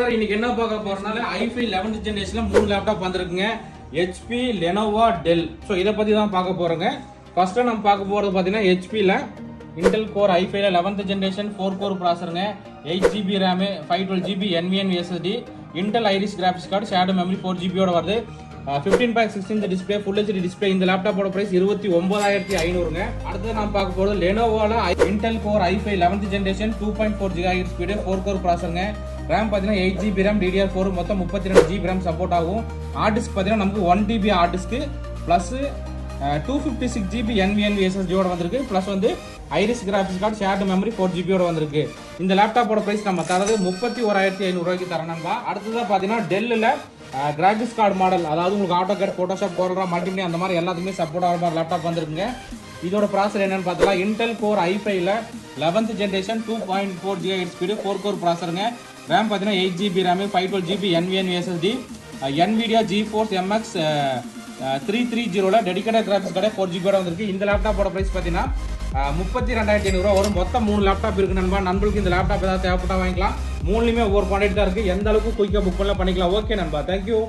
நண்பா இன்னைக்கு என்ன பார்க்க போறோம்னால i5 11th ஜெனரேஷன்ல மூணு லேப்டாப் வந்திருக்குங்க. HP, LENOVO, DELL. ஸோ இதை பத்தி தான் பார்க்க போறோங்க. ஃபர்ஸ்ட் நம்ம பார்க்க போறது பாத்தீங்கன்னா HP ல Intel Core i5 11th generation 4 core ப்ராசஸருங்க, 8 GB RAM, 512 GB NVMe SSD, Intel Iris graphics card, shadow memory 4 GB ஓட வருது. 15.6 டிஸ்பிளே, ஃபுல் HD டிஸ்பிளே. இந்த லேப்டாப்போட பிரைஸ் 29500ங்க. அடுத்து நாம் பார்க்க போறது லெனோவோல Intel Core i5 11th generation 2.4 GHz speed 4 core ப்ராசஸருங்க. RAM பாத்தீங்கன்னா 8 GB RAM DDR4 மொத்தம் 32 GB RAM சப்போர்ட் ஆகும். ஹார்ட் டிஸ்க் பாத்தீங்கன்னா நமக்கு 1 TB hard disk plus 256 GB NVMe SSD ஓட வந்திருக்கு. பிளஸ் வந்து Iris graphics card, shared memory 4 GB ஓட வந்திருக்கு. இந்த லேப்டாப்போட பிரைஸ் நம்ம தரது 31500 ரூபாய்க்கு தரணும்பா. அடுத்ததா பாத்தீங்கன்னா டெல்லில் கிராபிக்ஸ் கார்டு மாடல், அதாவது உங்களுக்கு AutoCAD, Photoshop, COREL, மல்டிமீடியா அந்த மாதிரி எல்லாத்துக்குமே சப்போர்ட் ஆகிற மாதிரி லேப்டாப் வந்திருக்குங்க. இதோட ப்ராசஸர் என்னன்னு பார்த்தா Intel Core i5 11th generation 2.4 GHz speed 4 core ப்ராசஸருங்க. RAM பார்த்தீங்கன்னா 8 GB RAM, 512 GB NVMe SSD, NVIDIA GeForce MX 330 dedicated graphics card 4 GB வந்திருக்கு. இந்த லேப்டாப்போட பிரைஸ் பார்த்தீங்கன்னா 32500 ரூபா வரும். மொத்தம் 3 லேப்டாப் இருக்கு நண்பா. நண்பர்களுக்கு இந்த லேப்டாப் ஏதாவது தேவைப்பட்டா வாங்கிக்கலாம். மூணுலையுமே ஒவ்வொரு குவான்டிட்டி தான் இருக்கு. எந்த அளவுக்கு குயிக்காக புக் பண்ணலாம் பண்ணிக்கலாம். ஓகே நண்பா, தேங்க்யூ.